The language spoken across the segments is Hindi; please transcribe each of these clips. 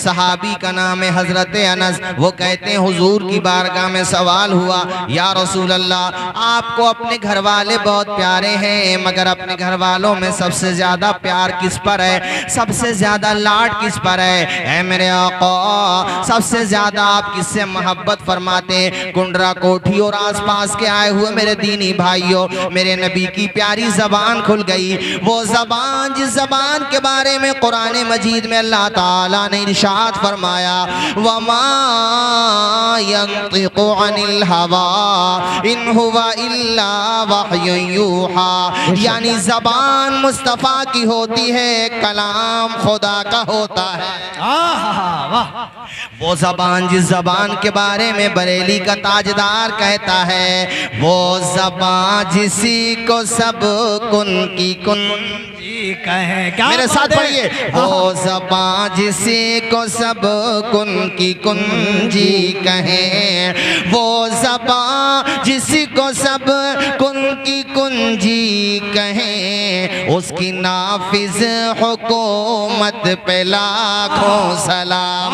सहाबी का नाम है हजरत अनस। वो कहते हैं हुजूर की बारगाह में सवाल हुआ, या रसूल अल्लाह, आपको अपने घर वाले बहुत प्यारे हैं, मगर अपने घर वालों में सबसे ज्यादा प्यार किस पर है, सबसे ज्यादा लाड किस पर है? ऐ मेरे आका, सबसे ज्यादा आप किससे मोहब्बत फरमाते? कुंडरा कोठी और आसपास के आए हुए मेरे दीनी भाइयों, मेरे नबी की प्यारी जबान खुल गई। वो जबान, जिस जबान के बारे में कुरान मजीद में अल्लाह ताला ने इरशाद फरमाया, वमा यंतिकु अनिल हवा इन हुवा इल्ला वह्युन यूहा। यानी जबान मुस्तफ़ा की होती है, कलाम खुदा का होता है। वो जबान, जिस जबान के बारे में बरेली का ताजदार कहता है, वो जबान जिसी को सब कुन की कुंजी कहे। मेरे साथ पढ़िए, वो जबान जिसी को सब कुन की कुंजी कहे, वो जबान जिसी को सब कुन की कुंजी कहे, उसकी नाफिज हुकूमत पे लाखों सलाम।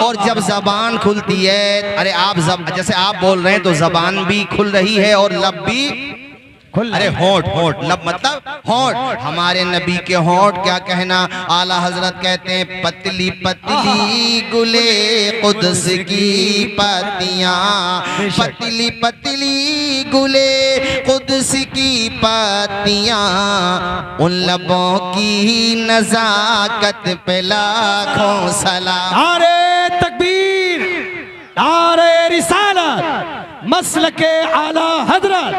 और जब जबान खुलती है, अरे आप जैसे आप बोल रहे हैं तो जबान भी खुल रही है और लब भी खुल, अरे होंठ, होंठ, लब मतलब होंठ। हमारे नबी के होंठ क्या कहना, आला हजरत कहते हैं, पतली पतली गुले कुद्स की पत्तियां, पतली पतली गुले कुद्स की पत्तियां, उन लबों की नजाकत पे लाखों सलाम। नारे तकबीर, नारे रिसालत, मसलके आला हजरत,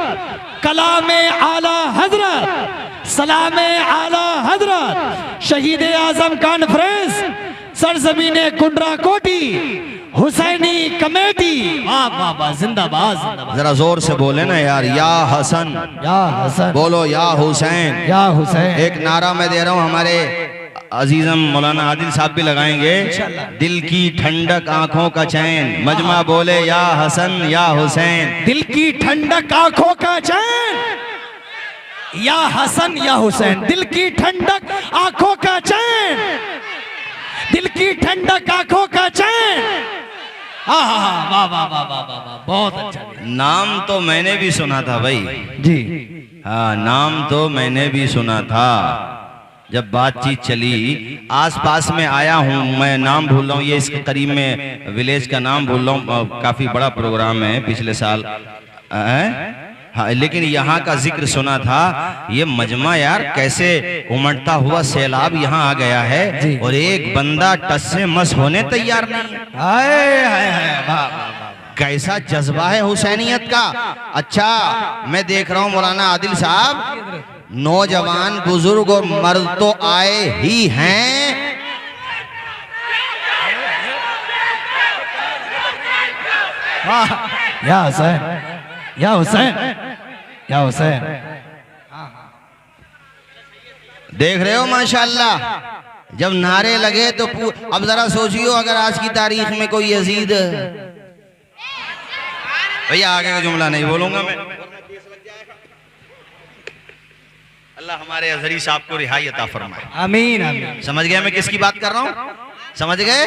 कलामे आला हजरत, सलामे आला हजरत, शहीद आजम कॉन्फ्रेंस, सरजमीने कुंडरा कोठी, हुसैनी कमेटी। वाह वाह वाह, जिंदाबाद जिंदाबाद। जरा जोर से बोले ना यार, या हसन, या हसन, बोलो या हुसैन, या हुसैन। एक नारा मैं दे रहा हूँ, हमारे अजीजम मौलाना आदिल साहब भी लगाएंगे, दिल की ठंडक आंखों का चैन, मजमा बोले या हसन या हुसैन। दिल की ठंडक आंखों का चैन, या हसन या हुसैन। दिल की ठंडक आंखों का चैन, दिल की ठंडक आंखों का चैन। वाह वाह वाह वाह वाह वाह, बहुत अच्छा। नाम तो मैंने भी सुना था भाई जी, हाँ, नाम तो मैंने भी सुना था। जब बातचीत चली, आसपास में आया हूँ, मैं नाम भूल रहा हूँ, ये इस करीब में विलेज का नाम भूल रहा हूँ, काफी बड़ा प्रोग्राम है पिछले साल, हाँ, लेकिन यहाँ का जिक्र सुना था। ये मजमा यार कैसे उमड़ता हुआ सैलाब यहाँ आ गया है, और एक बंदा टस से मस होने तैयार नहीं। कैसा जज्बा है हुसैनियत का। अच्छा, मैं देख रहा हूँ मौलाना आदिल साहब, नौजवान बुजुर्ग और मर्द तो आए ही हैं, या हुसैन, या हुसैन, या हुसैन। देख रहे हो माशाल्लाह, जब नारे लगे तो अब जरा सोचियो, अगर आज की तारीख में कोई यजीद, भैया आगे का जुमला नहीं बोलूंगा मैं, अल्लाह हमारे अजहरी साहब को रिहाई अता फरमाए। आमीन आमीन। समझ गए मैं किसकी बात कर रहा हूँ? समझ गए?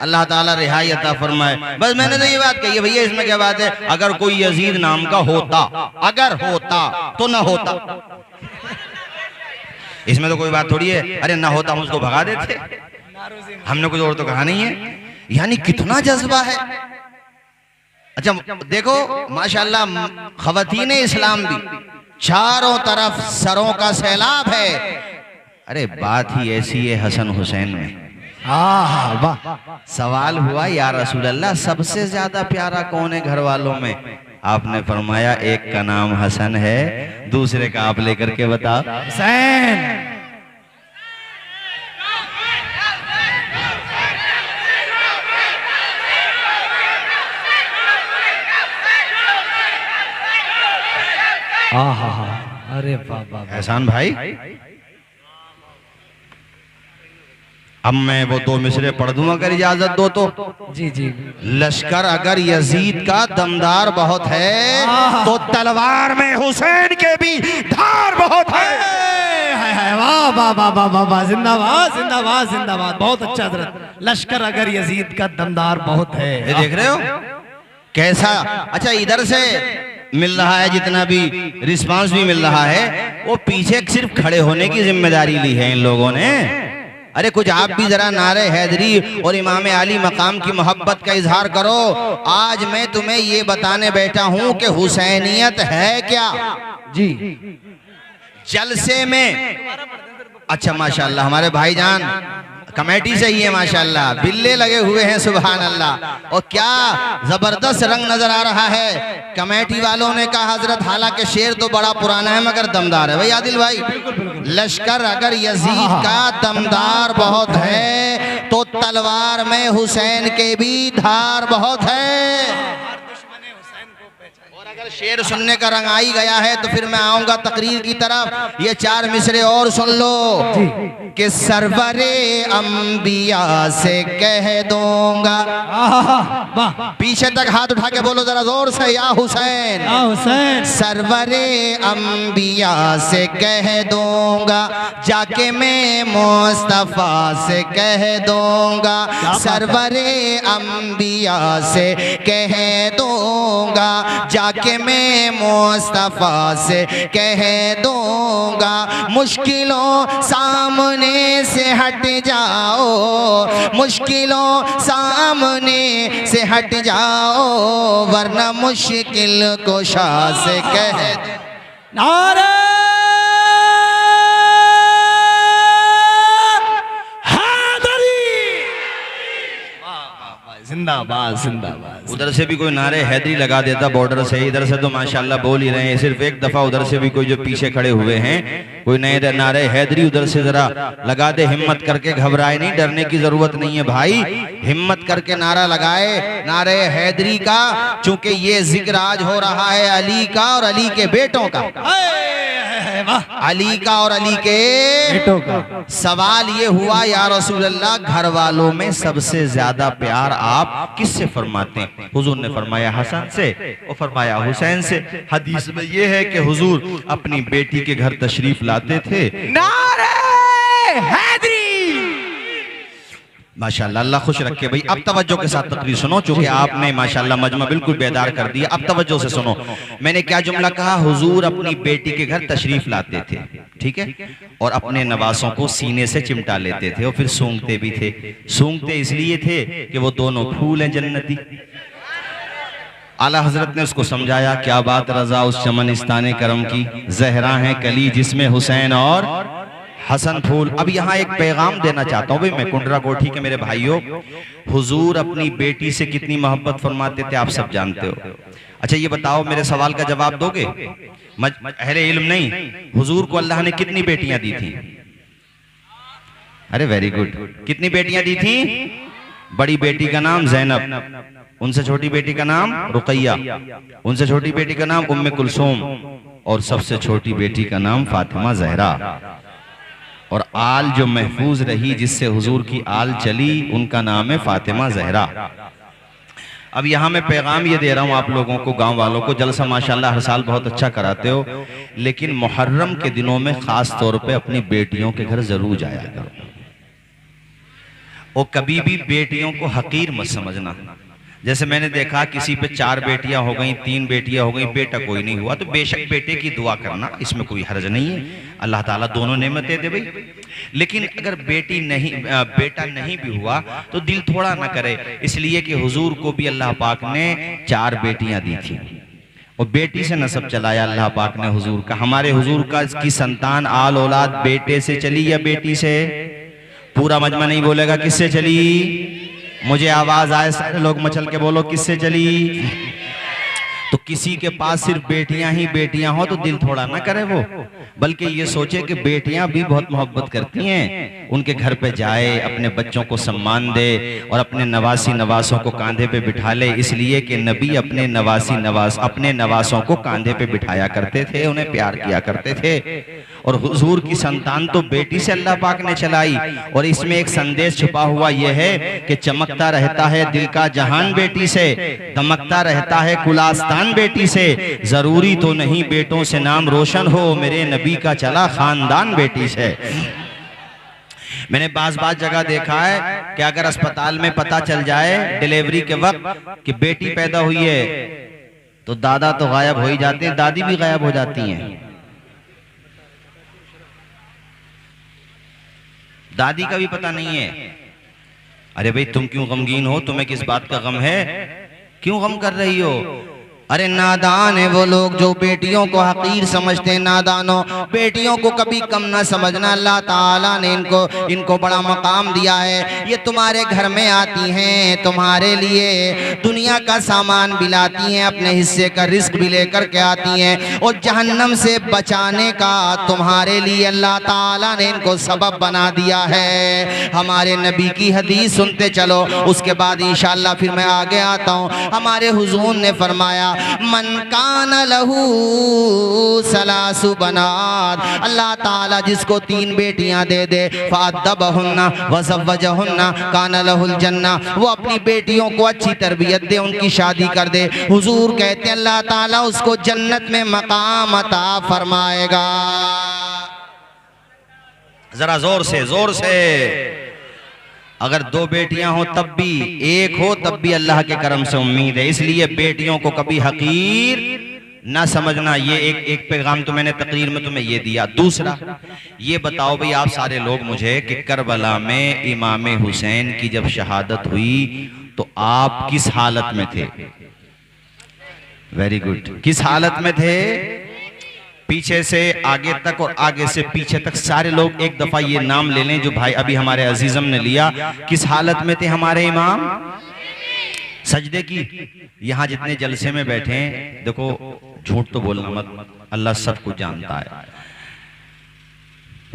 अल्लाह ताला रिहाई अता फरमाए। बस मैंने तो ये बात कही है भैया, इसमें क्या बात है? अगर कोई यजीद नाम का होता, अगर होता तो ना होता, इसमें तो कोई बात थोड़ी है। अरे ना होता हम उसको भगा देते, हमने कुछ और तो कहा नहीं है। यानी कितना जज्बा है। अच्छा देखो माशाल्लाह, खवातीन इस्लाम भी चारों तरफ सरों का सैलाब है। अरे बात ही ऐसी है हसन हुसैन में। वाह। सवाल हुआ, या रसूल अल्लाह सबसे ज्यादा प्यारा कौन है घर वालों में? आपने फरमाया एक का नाम हसन है, दूसरे का आप लेकर के बताओ। हुसैन। अरे बाबा एहसान भाई, अब मैं वो दो मिसरे पढ़ दूंगा अगर इजाजत दो तो। जी जी। लश्कर अगर यजीद का दमदार बहुत है तो तलवार में हुसैन के भी धार बहुत है। वाह वाह वाह वाह वाह वाह, जिंदाबाद जिंदाबाद जिंदाबाद, बहुत अच्छा हजरत। लश्कर अगर यजीद का दमदार बहुत है। ये देख रहे हो कैसा। अच्छा इधर से मिल रहा है जितना भी रिस्पांस भी मिल रहा है, वो पीछे सिर्फ खड़े होने की जिम्मेदारी ली है इन लोगों ने। अरे कुछ आप भी जरा नारे हैदरी और इमाम आली मकाम की मोहब्बत का इजहार करो। आज मैं तुम्हें ये बताने बैठा हूं कि हुसैनियत है क्या जी। जलसे में। अच्छा माशाल्लाह हमारे भाईजान कमेटी से ही है माशाल्लाह, बिल्ले लगे हुए हैं सुभान अल्लाह, और क्या जबरदस्त रंग नजर आ रहा है। कमेटी वालों ने कहा हजरत हालांकि शेर तो बड़ा पुराना है मगर दमदार है। भाई आदिल भाई, लश्कर अगर यजीद का दमदार बहुत है तो तलवार में हुसैन के भी धार बहुत है। और अगर शेर सुनने का रंग आई गया है तो फिर मैं आऊंगा तकरीर की तरफ। ये चार मिसरे और सुन लो कि सरवरे अंबिया से कह दूंगा। पीछे तक हाथ उठा के बोलो जरा जोर से, या हुसैन या हुसैन। सरवरे अंबिया से कह दूंगा, जाके मैं मुस्तफा से कह दूंगा। सरवरे अंबिया से कह दूंगा, जाके मैं मुस्तफा से कह दूंगा। मुश्किलों सामने से हट जाओ, मुश्किलों सामने से हट जाओ, वरना मुश्किल कुशा से कह नारे जिंदाबाद जिंदाबाद। उधर से भी कोई नारे हैदरी लगा देता बॉर्डर से, इधर से तो माशाल्लाह बोल ही रहे हैं। सिर्फ एक दफा उधर से भी कोई जो पीछे खड़े हुए हैं कोई नए नारे हैदरी उधर से जरा लगा दे, हिम्मत करके। घबराए नहीं, डरने की जरूरत नहीं है भाई, हिम्मत करके नारा लगाए नारे हैदरी का, चूंकि ये जिक्र आज हो रहा है अली का और अली के बेटों का। अली का और अली के बेटों का। सवाल ये हुआ या रसूल अल्लाह, घर वालों में सबसे ज्यादा प्यार आप किससे फरमाते हैं? हुजूर ने फरमाया हसन से और फरमाया हुसैन से। हदीस में ये है कि हुजूर अपनी बेटी के घर तशरीफ लाते थे। नारे हैदरी। माशाल्लाह अल्लाह खुश रखे भाई। अब तवज्जो के साथ तकरीर सुनो, चूंकि आपने माशाल्लाह मजमा बिल्कुल बेदार कर दिया। अब तवज्जो से सुनो, मैंने क्या जुमला कहा? हुजूर अपनी बेटी के घर तशरीफ लाते थे, ठीक है, और अपने नवासों को सीने से चिमटा लेते थे और फिर सूंघते भी थे। सूंघते इसलिए थे कि वो दोनों फूल हैं जन्नती। आला हजरत ने उसको समझाया, क्या बात रजा उस चमनिस्ताने करम की, जहरा है कली जिसमें हुसैन और हसन फूल। अब यहाँ एक पैगाम देना चाहता हूँ भाई मैं, कुंडरा कोठी के मेरे भाइयों, हुजूर अपनी बेटी से कितनी मोहब्बत फरमाते थे आप सब जानते हो। अच्छा ये बताओ, मेरे सवाल का जवाब दोगे? अहले इल्म नहीं, हुजूर को अल्लाह ने कितनी बेटियां दी थी? अरे वेरी गुड। कितनी बेटियां दी थी? बड़ी बेटी का नाम जैनब, उनसे छोटी बेटी का नाम रुकैया, उनसे छोटी बेटी का नाम उम्मे कुलसूम, और सबसे छोटी बेटी का नाम फातिमा जहरा। और आल जो महफूज रही, जिससे हुजूर की आल चली, उनका नाम है फातिमा जहरा। अब यहाँ मैं पैगाम ये दे रहा हूँ आप लोगों को, गांव वालों को। जलसा माशाल्लाह हर साल बहुत अच्छा कराते हो, लेकिन मुहर्रम के दिनों में खास तौर पे अपनी बेटियों के घर जरूर जाया करो, और कभी भी बेटियों को हकीर मत समझना। जैसे मैंने देखा किसी पे 4 बेटियां हो गई, 3 बेटियां हो गई, बेटा कोई नहीं हुआ, तो बेशक बेटे की दुआ करना, इसमें कोई हर्ज नहीं है। अल्लाह ताला दोनों नेमतें दे भाई। लेकिन अगर बेटा नहीं भी हुआ तो दिल थोड़ा ना करे, इसलिए कि हुजूर को भी अल्लाह पाक ने 4 बेटियां दी थी और बेटी से नसब चलाया अल्लाह पाक ने हुजूर का। हमारे हुजूर का की संतान आल औलाद बेटे से चली या बेटी से? पूरा मजमा नहीं बोलेगा किससे चली, मुझे आवाज आए, सारे लोग मचल के बोलो किससे चली। तो किसी के पास सिर्फ बेटियां ही बेटियां हो तो दिल थोड़ा ना करे वो, बल्कि ये सोचे कि बेटियां भी बहुत मोहब्बत करती हैं, उनके घर पे जाए, अपने बच्चों को सम्मान दे और अपने नवासी नवासों को कांधे पे बिठा ले। इसलिए कि नबी अपने अपने नवासों को कांधे पे बिठाया करते थे, उन्हें प्यार किया करते थे। और हुजूर की संतान तो बेटी से अल्लाह पाक ने चलाई। और इसमें एक संदेश छुपा हुआ यह है कि चमकता रहता है दिल का जहान बेटी से, दमकता रहता है कुलास्तान बेटी से। जरूरी तो नहीं बेटों से नाम रोशन हो, मेरे नबी का चला खानदान बेटी से। मैंने बाज जगह देखा है कि अगर अस्पताल में पता चल जाए डिलीवरी के वक्त कि बेटी पैदा हुई है तो दादा तो गायब हो ही जाते हैं, दादी भी गायब हो जाती हैं। दादी का भी पता नहीं है। अरे भाई तुम क्यों गमगीन हो, तुम्हें किस बात का गम है, क्यों गम कर रही हो? अरे नादान है वो लोग जो बेटियों को हकीर समझते हैं। नादानों, बेटियों को कभी कम ना समझना। अल्लाह ताला ने इनको बड़ा मकाम दिया है। ये तुम्हारे घर में आती हैं, तुम्हारे लिए दुनिया का सामान भी लाती हैं, अपने हिस्से का रिस्क भी लेकर के आती हैं, और जहन्नम से बचाने का तुम्हारे लिए अल्लाह ताला ने इनको सबब बना दिया है। हमारे नबी की हदीस सुनते चलो, उसके बाद इंशाअल्लाह फिर मैं आगे आता हूँ। हमारे हुजूर ने फरमाया मन कान लहू सलासु बनात, अल्लाह ताला जिसको 3 बेटियां दे दे, फअद्दबहुन्ना वज़व्वजहुन्ना कान लहुल जन्ना, वो अपनी बेटियों को अच्छी तरबियत दे, उनकी शादी कर दे। हुजूर कहते हैं अल्लाह ताला उसको जन्नत में मकाम अता फरमाएगा। जरा जोर से अगर 2 बेटियां हो तब भी, 1 हो तब भी अल्लाह के करम से उम्मीद है। इसलिए बेटियों को कभी हकीर ना समझना। ये एक पैगाम तो मैंने तकरीर में तुम्हें ये दिया। दूसरा ये बताओ भाई आप सारे लोग मुझे कि करबला में इमाम हुसैन की जब शहादत हुई तो आप किस हालत में थे? वेरी गुड, किस हालत में थे? पीछे से आगे तक और आगे से पीछे तक सारे लोग एक दफा ये नाम ले लें जो भाई अभी हमारे अजीजम ने लिया। किस हालत में थे हमारे इमाम? सजदे की। यहां जितने जलसे में बैठे हैं, देखो झूठ तो बोलना मत, अल्लाह सब कुछ जानता है।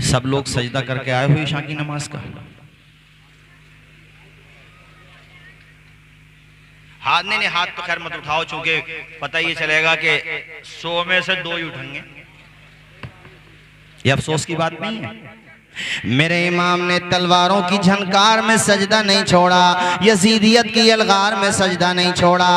सब लोग सजदा करके आए हुए ईशा की नमाज का। हाथ नहीं, हाथ तो खैर मत उठाओ, चूंकि पता ये चलेगा कि 100 में से 2 ही उठेंगे। ये अफसोस की बात नहीं है। मेरे इमाम ने तलवारों की झनकार में सजदा नहीं छोड़ा, यजीदियत की अलगार में सजदा नहीं छोड़ा।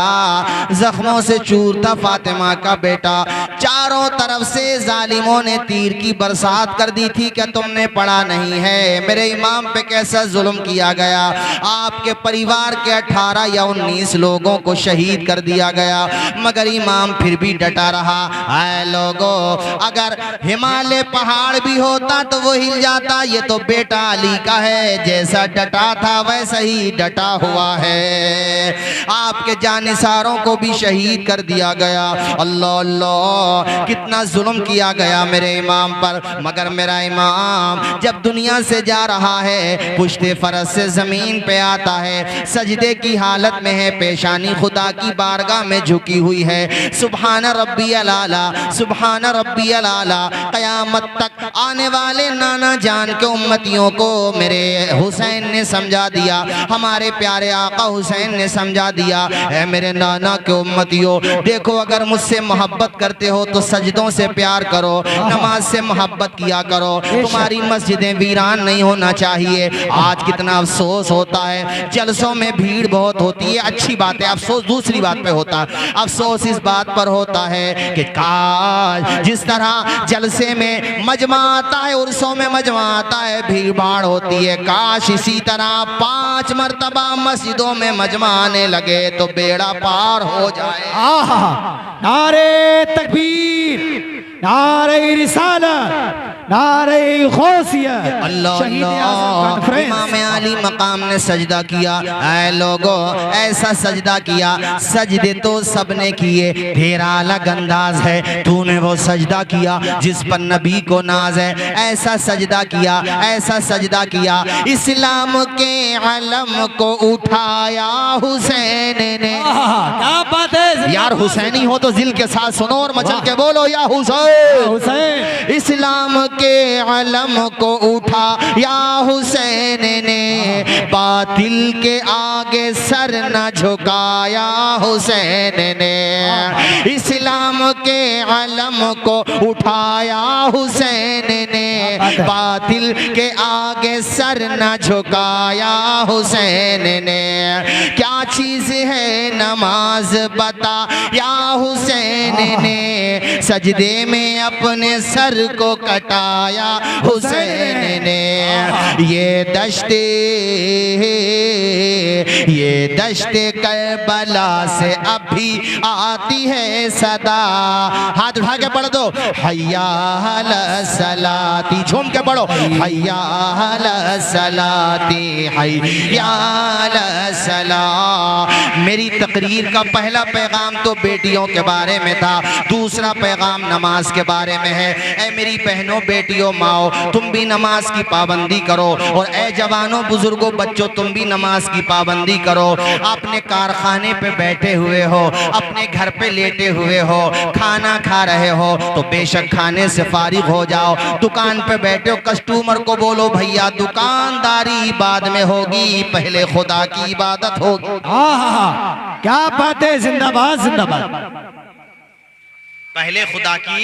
जख्मों से चूर था फातिमा का बेटा, चारों तरफ से जालिमों ने तीर की बरसात कर दी थी। क्या तुमने पढ़ा नहीं है मेरे इमाम पे कैसा जुल्म किया गया? आपके परिवार के 18 या 19 लोगों को शहीद कर दिया गया, मगर इमाम फिर भी डटा रहा। ऐ लोगों, अगर हिमालय पहाड़ भी होता तो वो हिल जाता, ये तो बेटा अली का है, जैसा डटा था वैसा ही डटा हुआ है। आपके जानिसारों को भी शहीद कर दिया गया। अल्लाह अल्लाह, कितना जुल्म किया गया मेरे इमाम पर। मगर मेरा इमाम जब दुनिया से जा रहा है, पुश्ते फरज से जमीन पे आता है, सजदे की हालत में है, पेशानी खुदा की बारगाह में झुकी हुई है। सुभान रब्बी अलाला, सुभान रब्बी अलाला। कयामत तक आने वाले नाना जान के उम्मतियों को मेरे हुसैन ने समझा दिया, हमारे प्यारे आका हुसैन ने समझा दिया। है मेरे नाना के उम्मतियों, देखो अगर मुझसे मोहब्बत करते हो तो सजदों से प्यार करो, नमाज से मोहब्बत किया करो। तुम्हारी मस्जिदें वीरान नहीं होना चाहिए। आज कितना अफसोस होता है, जलसों में भीड़ बहुत होती है, अच्छी बात है। अफसोस दूसरी बात पे होता है, अफसोस इस बात पर होता है कि काश जिस तरह जलसे में मजमा आता है, उर्सों में मजमा आता है, भीड़ भाड़ होती है, काश इसी तरह 5 मरतबा मस्जिदों में मजमा आने लगे तो बेड़ा पार हो जाए। नारे तकबीर, नारे रिसालत, नारे गौसिया। अल्लाह अल्लाह, इमाम अली मकाम ने सजदा किया। ऐ लोगों, ऐसा सजदा किया, सजदे तो सबने किए, तेरा अलग अंदाज है, तूने वो सजदा किया जिस पर नबी को नाज है। ऐसा सजदा किया, ऐसा सजदा किया, इस्लाम के अलम को उठाया हुसैन ने। क्या बात है यार, हुसैनी हो तो दिल के साथ सुनो और मचल के बोलो या हुसैन। हुसैन। इस्लाम के अलम को उठा या हुसैन ने, बातिल के आगे सर न झुकाया हुसैन ने। इस्लाम के अलम को उठाया हुसैन ने, बातिल के आगे सर न झुकाया हुसैन ने। क्या चीज है नमाज बता या हुसैन ने, सजदे में अपने सर को कटाया हुसैन ने। ये दश्ते करबला से अभी आती है सदा। हाथ उठा के पढ़ दो, हय्या अला सलाती, झूम के पढ़ो, हय्या अला सलाती, हय्या अला सला। मेरी तकरीर का पहला पैगाम तो बेटियों के बारे में था, दूसरा पैगाम नमाज के बारे में है। ऐ मेरी बहनों, बेटियों, माओ, तुम भी नमाज की पाबंदी करो, और ऐ जवानों, बुजुर्गों, बच्चों, तुम भी नमाज की पाबंदी करो। अपने कारखाने पे बैठे हुए हो, अपने घर पे लेटे हुए हो, खाना खा रहे हो तो बेशक खाने से फारिग हो जाओ। दुकान पे बैठे हो, कस्टमर को बोलो भैया दुकानदारी बाद में होगी, पहले खुदा की इबादत होगी। क्या बात है, जिंदाबाद जिंदाबाद। पहले खुदा की,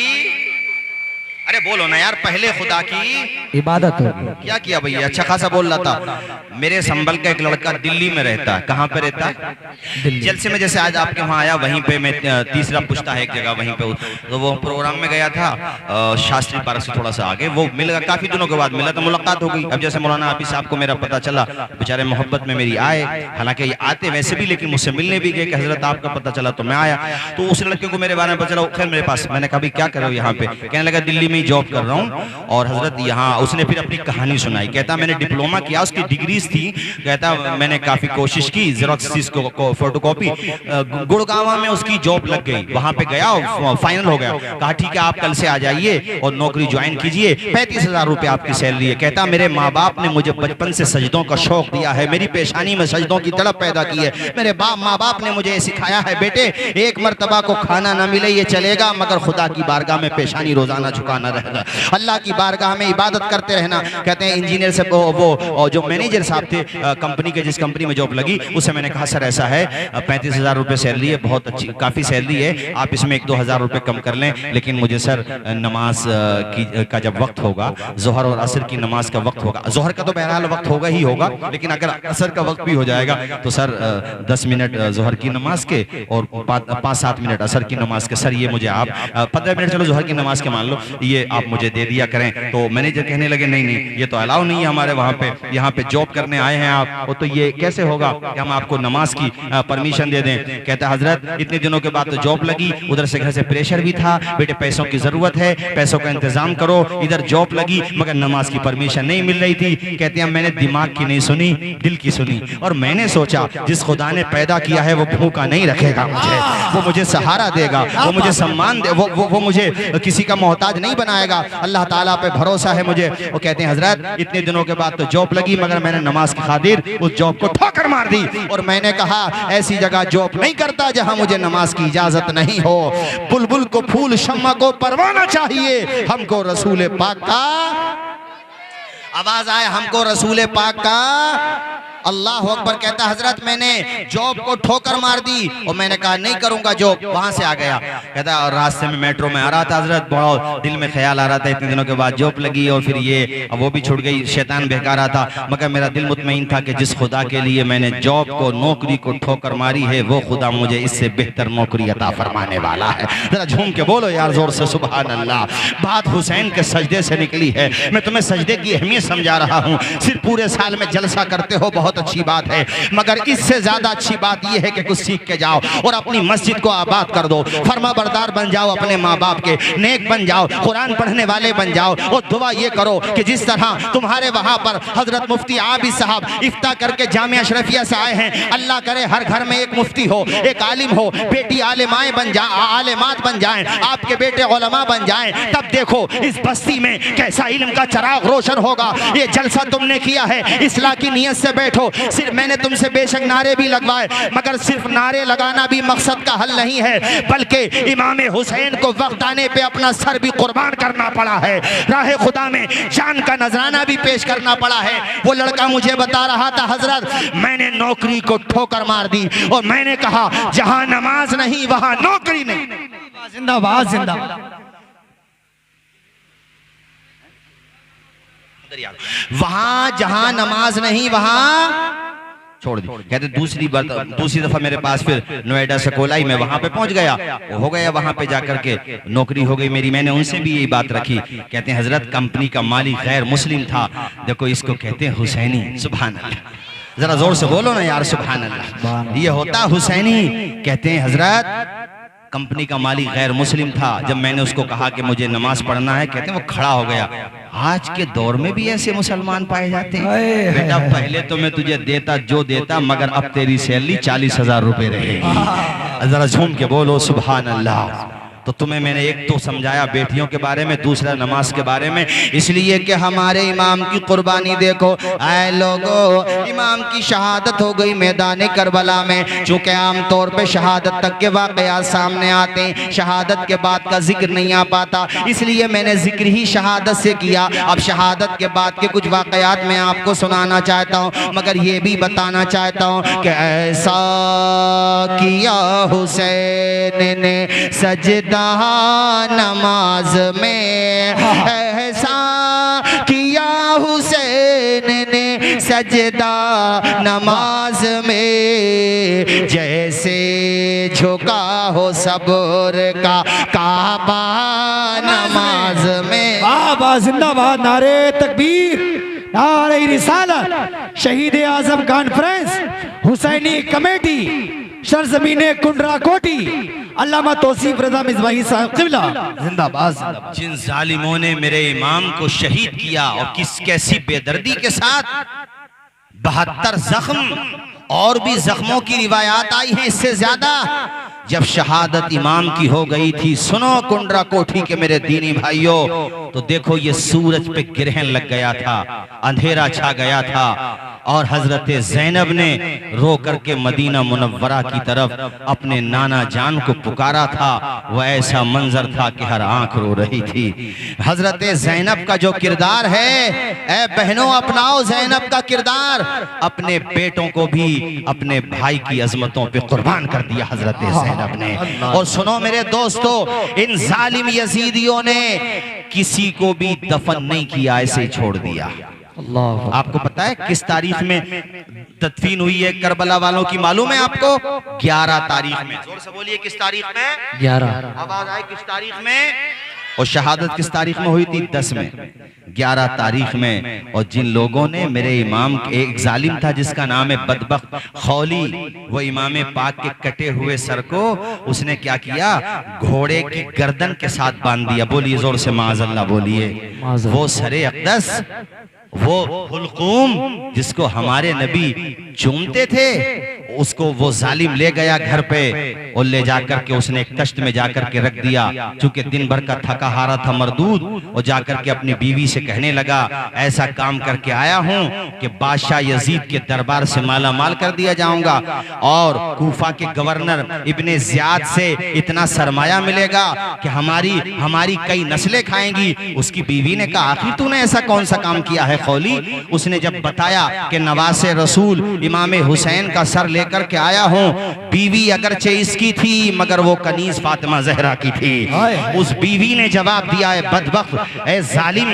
अरे बोलो ना यार, पहले खुदा की इबादत होगी। क्या किया भैया, अच्छा खासा बोल रहा था। मेरे संबल का एक लड़का दिल्ली में रहता है। कहाँ पे रहता है? जलसे में जैसे आज आपके वहाँ आया, वहीं पे मैं तीसरा पुश्ता है एक जगह, वहीं पे तो वो प्रोग्राम में गया था, शास्त्री पार्क से थोड़ा सा आगे। वो मिल गया, काफी दिनों के बाद मिला तो मुलाकात हो गई। अब जैसे मौलाना हाफिज साहब को मेरा पता चला, बेचारे मोहब्बत में मेरी आए, हालांकि ये आते वैसे भी, लेकिन मुझसे मिलने भी गए कि हजरत आपका पता चला तो मैं आया। तो उस लड़के को मेरे बारे में पता चला, खैर मेरे पास, मैंने कहा क्या कर रहे हो यहाँ पे? कहने लगा दिल्ली में जॉब कर रहा हूँ, और हजरत यहाँ, उसने फिर अपनी कहानी सुनाई। कहता मैंने डिप्लोमा किया, उसकी डिग्रीज थी। कहता मैंने काफी कोशिश की, जेरोक्स को फोटोकॉपी, गुड़गांव में उसकी जॉब लग गई, वहां पे गया, फाइनल हो गया। कहा ठीक है आप कल से आ जाइए और नौकरी ज्वाइन कीजिए, 35,000 रुपए आपकी सैलरी है। कहता मेरे माँ बाप ने मुझे बचपन से सजदों का शौक दिया है, मेरी पेशानी में सजदों की तड़प पैदा की है। मेरे माँ बाप ने मुझे सिखाया है, बेटे एक मर्तबा को खाना ना मिले ये चलेगा, मगर खुदा की बारगाह में पेशानी रोजाना झुकाना रहेगा, अल्लाह की बारगाह में इबादत करते रहना। कहते हैं इंजीनियर से वो जो मैनेजर साहब थे कंपनी के, जिस कंपनी में जॉब लगी, उससे मैंने कहा सर ऐसा है 35,000 रुपए सैलरी है, बहुत अच्छी काफी सैलरी है, आप इसमें 1-2 हज़ार रुपए कम कर लें, लेकिन मुझे सर नमाज का जब वक्त होगा, जोहर और असर की नमाज का वक्त होगा, जोहर का तो बहरहाल वक्त होगा ही होगा, लेकिन अगर असर का वक्त भी हो जाएगा तो सर 10 मिनट जोहर की नमाज के और 5-7 मिनट असर की नमाज के, सर ये मुझे आप 15 मिनट चलो जोहर की नमाज के मान लो, ये आप मुझे दे दिया करें। तो मैनेजर कहने लगे नहीं नहीं ये तो अलाउ नहीं है हमारे वहाँ पे, यहाँ पे जॉब करने आए हैं आप, तो ये कैसे होगा कि हम आपको नमाज की परमिशन दे दें। कहता हजरत इतने दिनों के बाद तो जॉब लगी, उधर से घर से प्रेशर भी था, बेटे पैसों की जरूरत है, पैसों का इंतजाम करो, इधर जॉब लगी मगर नमाज की परमिशन नहीं मिल रही थी। कहते हैं मैंने दिमाग की नहीं सुनी, दिल की सुनी, और मैंने सोचा जिस खुदा ने पैदा किया है वो भूखा नहीं रखेगा मुझे, वो मुझे सहारा देगा, वो मुझे सम्मान दे, वो मुझे किसी का मोहताज नहीं बनाएगा, अल्लाह ताला पे भरोसा है मुझे। वो कहते हैं हजरत इतने दिनों के बाद तो जॉब लगी मगर मैंने नमाज की खातिर उस जॉब को ठोकर मार दी, और मैंने कहा ऐसी जगह जॉब नहीं करता जहां मुझे नमाज की इजाजत नहीं हो। बुलबुल को फूल, शम्मा को परवाना चाहिए, हमको रसूल पाक का, आवाज आए हमको रसूल पाक का, अल्लाह अकबर। कहता हजरत मैंने जॉब को ठोकर मार दी और मैंने कहा नहीं करूंगा जॉब, वहां से आ गया। कहता और रास्ते में मेट्रो में आ रहा था हजरत, बहुत दिल में ख्याल आ रहा था इतने दिनों के बाद जॉब लगी और फिर ये वो भी छूट गई, शैतान बहका रहा था, मगर मेरा दिल मुतमईन था कि जिस खुदा के लिए मैंने जॉब को, नौकरी को ठोकर मारी है, वो खुदा मुझे इससे बेहतर नौकरी अता फरमाने वाला है। जरा झूम के बोलो यार जोर से सुभान अल्लाह। बात हुसैन के सजदे से निकली है, मैं तुम्हें सजदे की अहमियत समझा रहा हूँ। सिर्फ पूरे साल में जलसा करते हो बहुत अच्छी बात है, मगर इससे ज्यादा अच्छी बात यह है कि कुछ सीख के जाओ और अपनी मस्जिद को आबाद कर दो, फरमा बरदार बन जाओ अपने माँ बाप के, नेक बन जाओ, कुरान पढ़ने वाले बन जाओ, और दुआ ये करो कि जिस तरह तुम्हारे वहां पर हजरत मुफ्ती आबिद साहब इफ्ता करके जामिया अशरफिया से आए हैं, अल्लाह करे हर घर में एक मुफ्ती हो, एक आलिम हो, बेटी आलिमाएं बन जाए, आलिमात बन जाएं, आपके बेटे उलमा बन जाएं, तब देखो इस बस्ती में कैसा इल्म का चराग रोशन होगा। ये जलसा तुमने किया है, इस्लाह की नियत से बैठो, देखो सिर्फ मैंने तुमसे बेशक नारे भी लगवाए, मगर सिर्फ नारे लगाना भी मकसद का हल नहीं है, बल्कि इमाम हुसैन को वक्त आने पे अपना सर भी कुर्बान करना पड़ा है, राह खुदा में जान का नजराना भी पेश करना पड़ा है। वो लड़का मुझे बता रहा था, हजरत मैंने नौकरी को ठोकर मार दी और मैंने कहा जहां नमाज नहीं वहां नौकरी नहीं। जिंदाबाद जिंदाबाद। वहां जहां नमाज नहीं वहां छोड़ दी। कहते दूसरी दफा मेरे पास फिर नोएडा सकोलाई में वहां पे पहुंच गया, हो गया वहां पे जाकर के नौकरी हो गई मेरी। मैंने उनसे भी यही बात रखी, कहते हैं हजरत कंपनी का मालिक गैर मुस्लिम था, देखो इसको कहते हैं हुसैनी। सुभान अल्लाह, जरा जोर से बोलो ना यार सुभान अल्लाह। ये होता हुसैनी। कहते हैं हजरत कंपनी का मालिक गैर मुस्लिम था, जब मैंने उसको कहा कि मुझे नमाज पढ़ना है, कहते हैं वो खड़ा हो गया। आज के दौर में भी ऐसे मुसलमान पाए जाते हैं। बेटा पहले तो मैं तुझे देता जो देता, मगर अब तेरी सैलरी 40,000 रुपए रहेगी। जरा झूम के बोलो सुभान अल्लाह। तो तुम्हें मैंने एक तो समझाया बेटियों के बारे में, दूसरा नमाज के बारे में, इसलिए कि हमारे इमाम की कुर्बानी देखो। ऐ लोगो, इमाम की शहादत हो गई मैदान करबला में। चूंकि आमतौर पे शहादत तक के वाक़यात सामने आते हैं, शहादत के बाद का जिक्र नहीं आ पाता, इसलिए मैंने जिक्र ही शहादत से किया। अब शहादत के बाद के कुछ वाक़यात मैं आपको सुनाना चाहता हूँ, मगर ये भी बताना चाहता हूँ कि ऐसा किया हुसैन ने सजदा नमाज में, ऐसा किया हुसैन ने सजदा नमाज में, जैसे झुका हो सब्र का काबा नमाज में। बाबा जिंदाबाद, नारे तकबीर, नारे रिसालत, शहीद आजम कॉन्फ्रेंस, हुसैनी कमेटी, सरजमीने कुंडरा कोटी, अल्लामा तौसीफ रजा मिज़बाही साहब क़िबला जिंदाबाद जिंदाबाद। जिन जालिमों ने मेरे इमाम को शहीद किया और कैसी बेदर्दी के साथ, 72 जख्म और भी जख्मों की रिवायात आई हैं इससे ज्यादा। जब शहादत इमाम की हो गई थी, सुनो कुंडरा कोठी के मेरे दीनी भाइयों, तो देखो ये सूरज पे ग्रहण लग गया था, अंधेरा छा गया था, और हजरत ज़ैनब ने रो करके मदीना मुनव्वरा की तरफ अपने नाना जान को पुकारा था। वह ऐसा मंजर था कि हर आंख रो रही थी। हजरत ज़ैनब का जो किरदार है, ऐ बहनों अपनाओ ज़ैनब का किरदार। अपने बेटों को भी अपने भाई की अजमतों पे कुर्बान कर दिया हजरत ज़ैनब ने। और सुनो मेरे दोस्तों, इन जालिम यजीदियों ने किसी को भी दफन नहीं किया, ऐसे ही छोड़ दिया। आपको पता है किस तारीख में तदफीन हुई है करबला वालों की, मालूम है आपको? 11 तारीख में। जोर से बोलिए किस तारीख में? 11। आवाज आए किस तारीख में? और शहादत किस तारीख में हुई थी? 10 में, 11 तारीख में। और जिन लोगों ने मेरे इमाम, एक जालिम था जिसका नाम है बदबख्त खौली, वो इमाम पाक के कटे हुए सर को उसने क्या किया, घोड़े की गर्दन के साथ बांध दिया। बोलिए जोर से माज़अल्लाह बोलिए। वो सरे अक़दस, वो हुलकूम जिसको हमारे नबी चूमते थे, उसको वो जालिम ले गया घर पे और ले जाकर के उसने एक तश्त में जाकर के रख दिया। चूंकि दिन भर का थका हारा था मरदूद, और जाकर के अपनी बीवी से कहने लगा, ऐसा काम करके आया हूं कि बादशाह यजीद के दरबार से माला माल कर दिया जाऊंगा, और कूफा के गवर्नर इब्ने ज़ियाद से इतना सरमाया मिलेगा कि हमारी कई नस्लें खाएंगी। उसकी बीवी ने कहा, आखिर तूने ऐसा कौन सा काम किया है खौली? उसने जब बताया कि नवासे रसूल इमाम हुसैन का सर लेकर के आया हूं, बीवी अगरचे इसकी थी मगर वो कनीज फातिमा ज़हरा की थी। उस बीवी ने जवाब दिया, है बदबख्त, ए जालिम,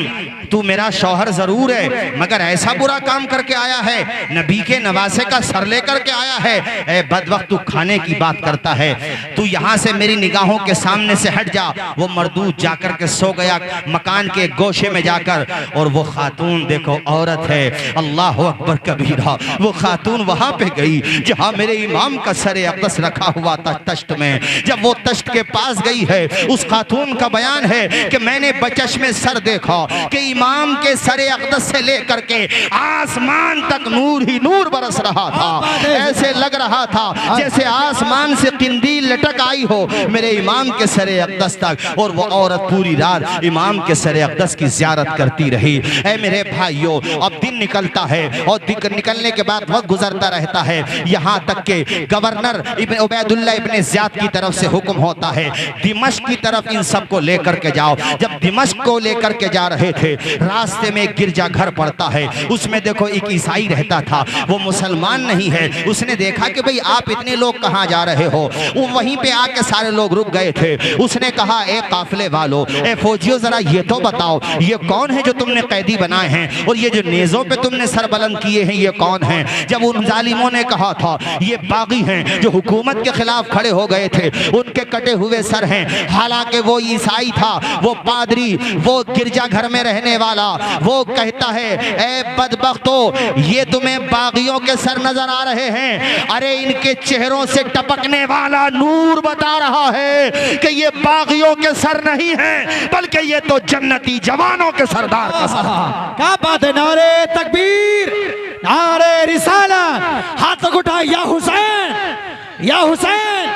तू मेरा शौहर जरूर है मगर ऐसा बुरा काम करके आया है, नबी के नवासे का सर लेकर के आया है। ए बदबख्त, तू खाने की बात करता है, तू यहाँ से मेरी निगाहों के सामने से हट जा। वो मरदूद जाकर के सो गया मकान के गोशे में जाकर, और वो खातून देखो औरत है, अल्लाह अकबर कबीरा, वो खातून वहां पे गई जहां मेरे इमाम का सरे अक़दस रखा हुआ था तश्त में। जब वो तश्त के पास गई है, उस खातून का बयान है कि मैंने बचश में सर देखा कि इमाम के सरे अक़दस से लेकर के आसमान तक नूर ही नूर बरस रहा था। ऐसे लग रहा था जैसे आसमान से किंदील लटक आई हो मेरे इमाम के सरे अक़दस तक। और वो औरत पूरी रात इमाम के सरे अक़दस की ज़ियारत करती रही। ऐ मेरे भाइयों, अब दिन निकलता है और निकलने के बाद वक्त गुजरता रहता है, यहाँ तक के गवर्नर इब्न उबैदुल्लाह इब्न ज़ियाद की तरफ से हुक्म होता है दिमश्क की तरफ इन सबको लेकर के जाओ। जब दिमश्क को लेकर के जा रहे थे, रास्ते में एक गिरजा घर पड़ता है, उसमें देखो एक ईसाई रहता था, वो मुसलमान नहीं है। उसने देखा कि भाई आप इतने लोग कहाँ जा रहे हो, वो वहीं पे आके सारे लोग रुक गए थे। उसने कहा ए काफिले वालों, ए फौजियों, जरा ये तो बताओ ये कौन है जो तुमने कैदी बनाए हैं और ये जो नेज़ों पे तुमने सर बुलंद किए हैं ये कौन है? जब उन जालिमों ने कहा था ये बागी हैं जो हुकूमत के खिलाफ खड़े हो गए थे, उनके कटे हुए सर हैं। हालांकि वो ईसाई था, वो पादरी, वो गिरजा घर में रहने वाला, वो कहता है ए बदबख्तों, ये तुम्हें बागियों के सर नजर आ रहे हैं? अरे इनके चेहरों से टपकने वाला नूर बता रहा है कि ये बागियों के सर नहीं हैं, बल्कि ये तो जन्नती जवानों के सरदार का सर है। क्या बात है! नारे तकबीर, नारे रिसालत, हाथ उठा, या हुसैन, या हुसैन,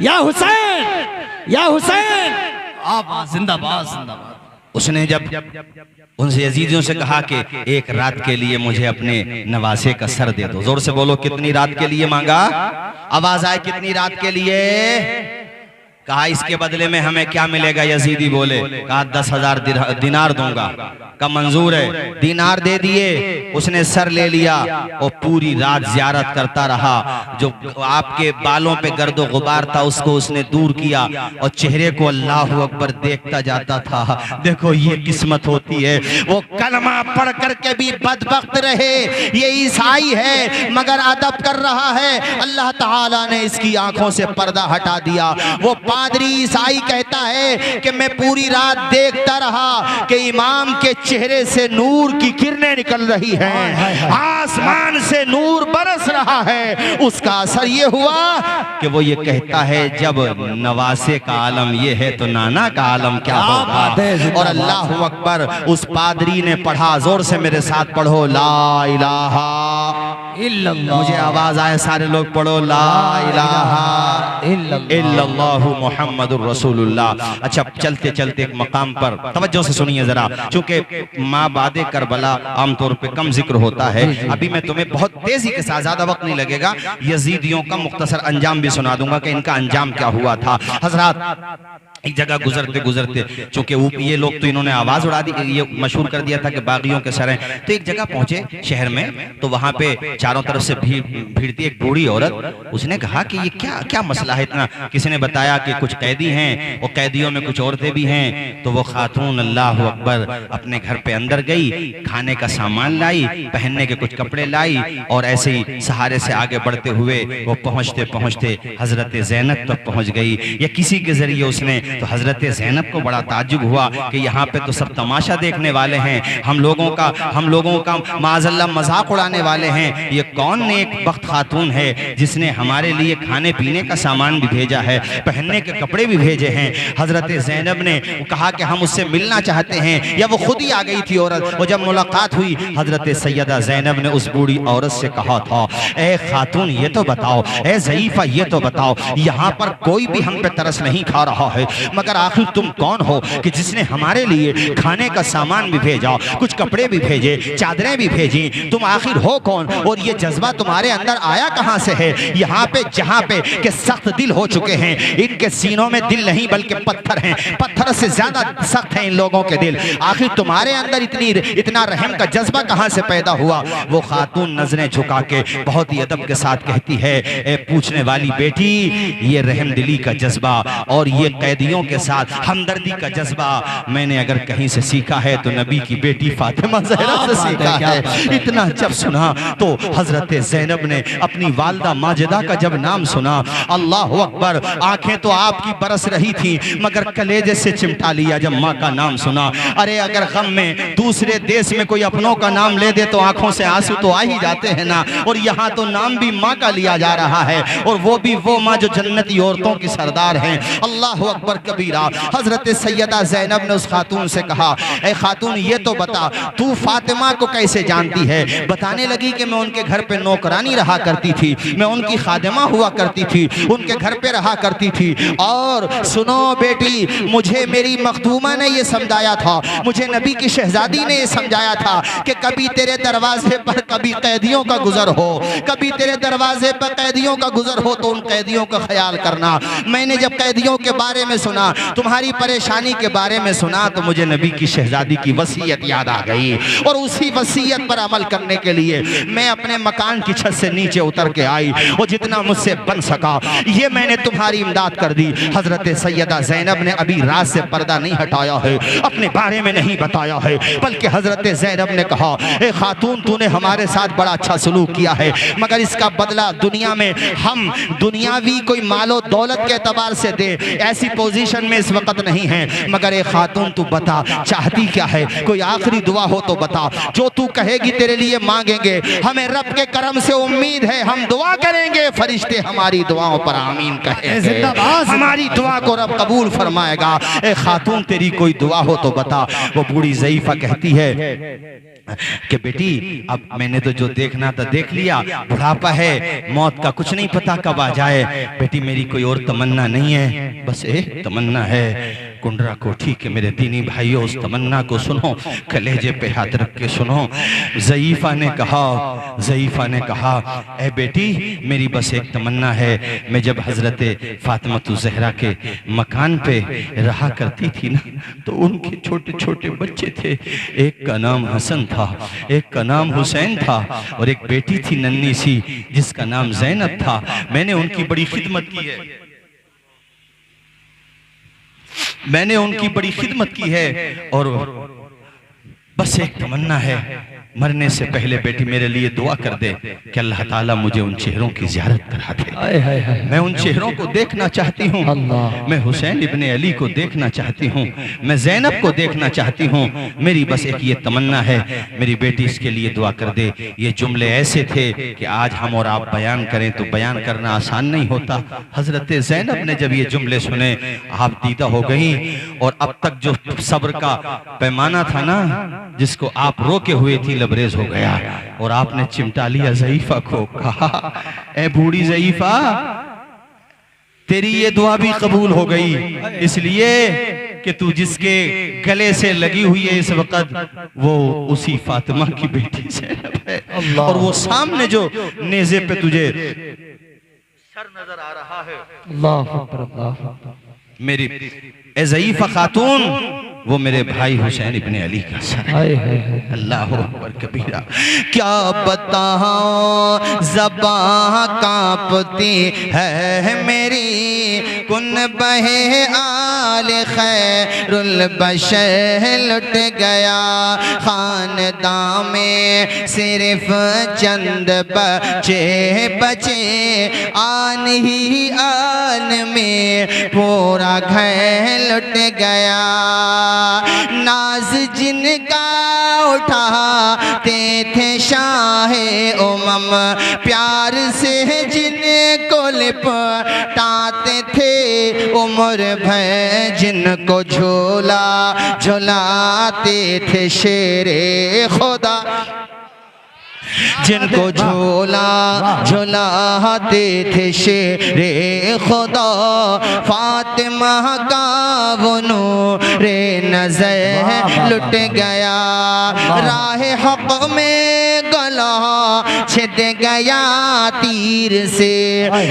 या हुसैन, या हुसैन, आप जिंदाबाद जिंदाबाद। उसने जब उनसे यजीदियों से कहा कि एक रात के लिए मुझे अपने नवासे का सर दे दो। जोर से बोलो, कितनी रात के लिए मांगा? आवाज आए, कितनी रात के लिए? कहा इसके बदले में हमें क्या मिलेगा? यजीदी बोले, कहा 10,000 दिनार दूंगा। का मंजूर है, दिनार दे दिए। उसने सर ले लिया और पूरी रात ज़ियारत करता रहा। जो आपके बालों पे गर्दो गुबार था उसको उसने दूर किया और चेहरे को अल्लाहु अकबर देखता जाता था। देखो ये किस्मत होती है। वो कलमा पढ़ करके भी बदबख्त रहे। ये ईसाई है मगर अदब कर रहा है, अल्लाह ताला ने इसकी आंखों से पर्दा हटा दिया। वो पादरी ईसाई कहता है कि मैं पूरी रात देखता रहा कि इमाम के चेहरे से नूर की किरणें निकल रही हैं, आसमान से नूर बरस रहा है। उसका असर ये हुआ कि वो ये कहता है जब नवासे का आलम ये है तो नाना का आलम क्या होगा। और अल्लाह अकबर, उस पादरी ने पढ़ा, जोर से मेरे साथ पढ़ो, ला इलाहा इल्लल्लाह। मुझे आवाज आए, सारे लोग पढ़ो, ला इलाहा इल्लल्लाहु मुहम्मदुर रसूलुल्लाह। अच्छा, चलते चलते एक मकाम पर तवज्जो से सुनिए जरा, चूंकि माँ बादे करबला आमतौर पे कम जिक्र होता है। अभी मैं तुम्हें बहुत तेजी के साथ, ज्यादा वक्त नहीं लगेगा, यजीदियों का मुख्तसर अंजाम भी सुना दूंगा कि इनका अंजाम क्या हुआ था। हजरात, एक जगह गुजरते गुजरते, चूंकि ये लोग तो इन्होंने आवाज उड़ा दी, ये मशहूर कर दिया था कि बागियों के सर हैं, तो एक जगह पहुंचे शहर में, तो वहां पे चारों तरफ से भीड़ थी। एक बूढ़ी औरत, उसने कहा कि ये क्या क्या मसला है इतना? किसी ने बताया कि कुछ कैदी हैं और कैदियों में कुछ औरतें भी हैं। तो वो खातून अल्लाह अकबर अपने घर पे अंदर गई, खाने का सामान लाई, पहनने के कुछ कपड़े लाई और ऐसे ही सहारे से आगे बढ़ते हुए वो पहुंचते पहुंचते हजरत ज़ैनब तक पहुंच गई। या किसी के जरिए उसने, तो हजरत ज़ैनब को बड़ा ताज्जुब हुआ कि यहाँ पे तो सब तमाशा देखने वाले हैं, हम लोगों का माज़अल्लाह मजाक उड़ाने वाले हैं। ये कौन नेक बख्त खातून है जिसने हमारे लिए खाने पीने का सामान भी भेजा है, पहनने के कपड़े भी भेजे हैं। हजरत ज़ैनब ने कहा कि हम उससे मिलना चाहते हैं, या वो खुद ही आ गई थी औरत। और जब मुलाकात हुई, हजरत सैयदा ज़ैनब ने उस बूढ़ी औरत से कहा था, ए खातून ये तो बताओ, ए ज़ईफ़ा ये तो बताओ, यहाँ पर कोई भी हम पे तरस नहीं खा रहा है, मगर आखिर तुम कौन हो कि जिसने हमारे लिए खाने का सामान भी भेजा, कुछ कपड़े भी भेजे, चादरें भी भेजी? तुम आखिर हो कौन और ये जज्बा तुम्हारे अंदर आया कहां से है? यहाँ पे जहाँ पे के सख्त दिल हो चुके हैं, इनके सीनों में दिल नहीं बल्कि पत्थर हैं, पत्थर से ज्यादा सख्त हैं इन लोगों के दिल। आखिर तुम्हारे अंदर इतना रहम का जज्बा कहां से पैदा हुआ? वो खातून नजरें झुका के बहुत ही अदब के साथ कहती है, ए पूछने वाली बेटी, ये रहम दिली का जज्बा और ये कैदियों के साथ हमदर्दी का जज्बा मैंने अगर कहीं से सीखा है तो नबी की बेटी फातिमा ज़हरा से सीखा है। इतना जब सुना तो हजरत ज़ैनब ने अपनी वालदा माजिदा का जब नाम सुना, अल्लाह अकबर, आंखें तो आपकी बरस रही थी मगर कलेजे से चिमटा लिया जब माँ का नाम सुना। अरे अगर गम में दूसरे देश में कोई अपनों का नाम ले दे तो आंखों से आंसू तो आ ही जाते हैं ना, और यहाँ तो नाम भी माँ का लिया जा रहा है, और वो भी वो माँ जो जन्नती औरतों की सरदार हैं। अल्लाह अकबर कबीरा। हजरत सैयदा ज़ैनब ने उस खातून से कहा, ए खातून ये तो बता तू फातिमा को कैसे जानती है? बताने लगी कि मैं उनके घर पे नौकरानी रहा करती थी, मैं उनकी खादिमा हुआ करती थी, उनके घर पे रहा करती थी। और सुनो बेटी, मुझे मेरी मखदूमा ने ये समझाया था, मुझे नबी की शहजादी ने ये समझाया था कि कभी तेरे दरवाजे पर कभी कैदियों का गुजर हो, कभी तेरे दरवाजे पर कैदियों का गुजर हो तो उन कैदियों का ख्याल करना। मैंने जब कैदियों के बारे में सुना, तुम्हारी परेशानी के बारे में सुना, तो मुझे नबी की शहजादी की वसीयत याद आ गई, और उसी वसीयत पर अमल करने के लिए मैं अपने मकान की छत से नीचे उतर के आई, और जितना मुझसे बन सका ये मैंने तुम्हारी इमदाद कर दी। हजरत सैयदा ज़ैनब ने अभी रात से पर्दा नहीं हटाया है, अपने बारे में नहीं बताया है, बल्कि हजरत ज़ैनब ने कहा, ए खातून तूने हमारे साथ बड़ा अच्छा सलूक किया है, मगर इसका बदला दुनिया में हम दुनियावी कोई मालो दौलत के एतबार से दे, ऐसी पोजीशन में इस वक्त नहीं है। मगर ए खातून तू बता चाहती क्या है, कोई आखिरी दुआ हो तो बता, जो तू कहेगी तेरे लिए मांगेंगे। हमें रब के करम से उम्मीद है, हम दुआ करेंगे, फरिश्ते हमारी दुआओं पर आमीन कहेंगे, हमारी दुआ को रब कबूल फरमाएगा। ए खातून तेरी कोई दुआ हो तो बता। वो बूढ़ी ज़ईफ़ा कहती है कि बेटी अब मैंने तो जो देखना था देख लिया, बुढ़ापा है, मौत का कुछ नहीं पता कब आ जाए। बेटी मेरी कोई और तमन्ना नहीं है, बस एक तमन्ना है, कुंडरा कोठी के मेरे दीनी भाइयों उस तमन्ना को सुनो, कलेजे पे हाथ रख के सुनो। ज़ईफ़ा ने कहा ए बेटी मेरी बस एक तमन्ना है, मैं जब हजरत फातिमा ज़हरा के मकान पे रहा करती थी ना, तो उनके छोटे छोटे बच्चे थे, एक का नाम हसन था, एक का नाम हुसैन था, और एक बेटी थी नन्ही सी जिसका नाम ज़ैनब था। मैंने उनकी बड़ी खिदमत की है, मैंने उनकी बड़ी खिदमत की है, और बस एक तमन्ना है, मरने से पहले बेटी मेरे लिए दुआ कर दे कि अल्लाह ताला मुझे उन चेहरों की ज़ियारत करा दे। मैं उन चेहरों को देखना चाहती हूँ, मैं हुसैन इब्ने अली को देखना चाहती हूँ, मैं ज़ैनब को देखना चाहती हूँ, मेरी बस एक ये तमन्ना है, मेरी बेटी इसके लिए दुआ कर दे। ये जुमले ऐसे थे कि आज हम और आप बयान करें तो बयान करना आसान नहीं होता। हजरत ज़ैनब ने जब ये जुमले सुने आप दीदा हो गई, और अब तक जो सब्र का पैमाना था ना जिसको आप रोके हुए थी लबरेज हो गया, और आपने चिमटा लिया ज़ईफ़ा को, कहा ए बूढ़ी ज़ईफ़ा तेरी ये दुआ भी कबूल हो गई, इसलिए कि तू जिसके गले से लगी हुई है इस वक्त वो उसी फातिमा की बेटी ज़ैनब है, और वो सामने जो नेज़े पे तुझे सर नजर आ रहा है, अल्लाह अकबर, मेरी ए ज़ईफ़ा खातून वो मेरे भाई हुसैन इब्ने अली का सर है। अल्लाह अकबर कबीरा। क्या बताऊं ज़बां कांपती है मेरी, कुन बहे आल खैरुल बशर लुट गया, खानदां में सिर्फ चंद बचे बचे, आन ही आन में पूरा घर लुट गया, नाज जिनका उठाते थे शाहे उमम, प्यार से जिनको लिपटाते थे उम्र भर, जिनको झूला झुलाते थे शेरे खुदा, जिनको झूला झुलाते थे शेरे खुदा, फातिमा का वो नूरे नज़र लुट गया, राह हक़ में गला छिद गया तीर से,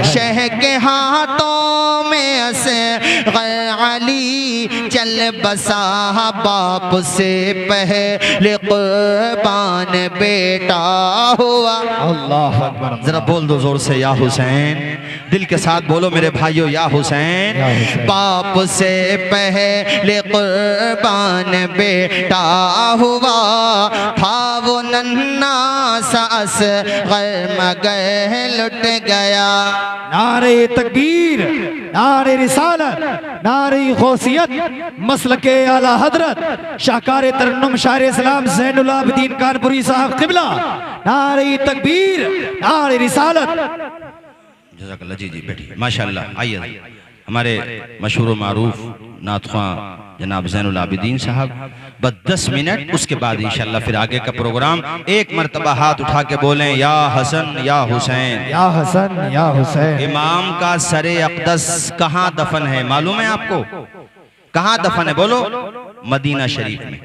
शह के हाथों में असग़र अली चल बसा बाप से पहले कुर्बान बेटा हुआ। अल्लाह अकबर। जरा बोल दो जोर से या हुसैन, दिल के साथ बोलो मेरे भाइयों या हुसैन। बाप से पहले कुर्बान बेटा हुआ, था वो नन्हा सा असग़र मगर लुट गया। नारे तकबीर, नारे रिसालत, नारे गौसियत, मसलके आला हजरत शाहकार तरन्नुम शायर इस्लाम ज़ैनुल आबिदीन कानपुरी साहब क़िबला। नारे तकबीर, नारे रिसालत। जज़ाकल्लाह। जी बैठिए माशाअल्लाह। आइए हमारे मशहूर मारूफ नातख़्वां जनाब ज़ैनुल आबिदीन साहब, बस 10 मिनट, उसके बाद इंशाअल्लाह फिर आगे का प्रोग्राम। एक मरतबा हाथ उठा के बोलें या हसन या हुसैन। या हसन या हुसैन। इमाम का सरे अक़दस कहाँ दफन है मालूम है आपको? कहाँ दफन है बोलो? मदीना शरीफ में,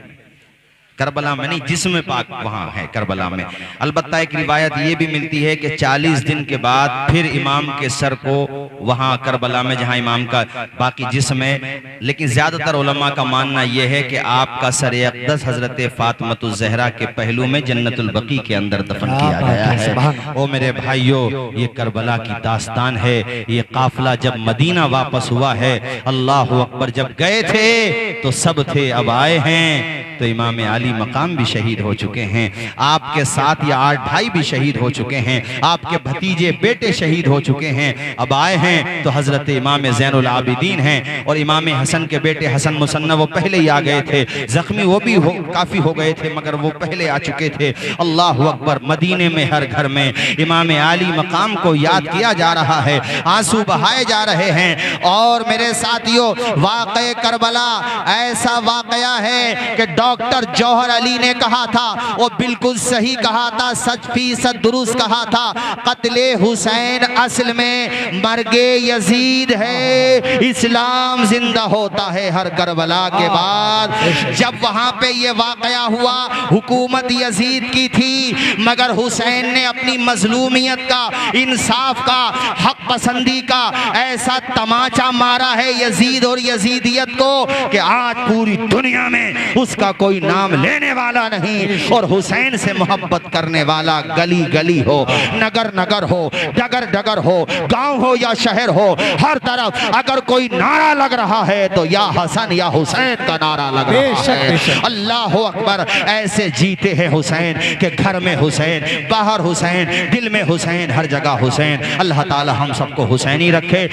करबला में नहीं, जिस्म पाक वहाँ है करबला में। अलबत्ता एक रिवायत ये भी मिलती है कि 40 दिन के बाद फिर इमाम के सर को वहाँ करबला में जहाँ इमाम का बाकी जिस्म है, लेकिन ज़्यादातर उलमा का मानना यह है कि आपका सर अक़दस हज़रत फ़ातिमतुज़ ज़हरा के पहलू में जन्नतुल बकी के अंदर दफन किया गया है। ओ मेरे भाइयों, ये करबला की दास्तान है। ये काफिला जब मदीना वापस हुआ है, अल्लाह अकबर, जब गए थे तो सब थे, अब आए हैं तो इमाम अली मकाम भी शहीद हो चुके हैं। आपके 7 या 8 भाई भी शहीद हो चुके हैं। आपके भतीजे बेटे शहीद हो चुके हैं। अब आए हैं तो हजरत इमाम ज़ैनुल आबिदीन हैं, और इमाम हसन के बेटे हसन मुसन्ना वो पहले ही आ गए थे। जख्मी वो भी काफी हो गए थे, मगर वो पहले आ चुके थे। अल्लाह अकबर। मदीने में हर घर में इमाम अली मकाम को याद किया जा रहा है, आंसू बहाए जा रहे हैं। और मेरे साथियों, वाक़े करबला ऐसा वाक़या है कि डॉक्टर जौहर अली ने कहा था, वो बिल्कुल सही कहा था, 100% दुरुस्त कहा था। कत्ले हुसैन असल में मर्गे यजीद है। इस्लाम जिंदा होता है हर करबला के बाद। जब वहां पे ये वाकया हुआ, हुकूमत यजीद की थी, मगर हुसैन ने अपनी मजलूमियत का, इंसाफ का, हक पसंदी का ऐसा तमाचा मारा है यजीद और यजीदियत को कि आज पूरी दुनिया में उसका कोई नाम लेने वाला नहीं। और हुसैन से मोहब्बत करने वाला गली गली हो, नगर नगर हो, डगर डगर हो, गांव हो या शहर हो, हर तरफ अगर कोई नारा लग रहा है तो या हसन या हुसैन का नारा लग रहा है। अल्लाह अकबर। ऐसे जीते हैं हुसैन के घर में हुसैन, बाहर हुसैन, दिल में हुसैन, हर जगह हुसैन। अल्लाह ताला हम सबको हुसैनी रखे।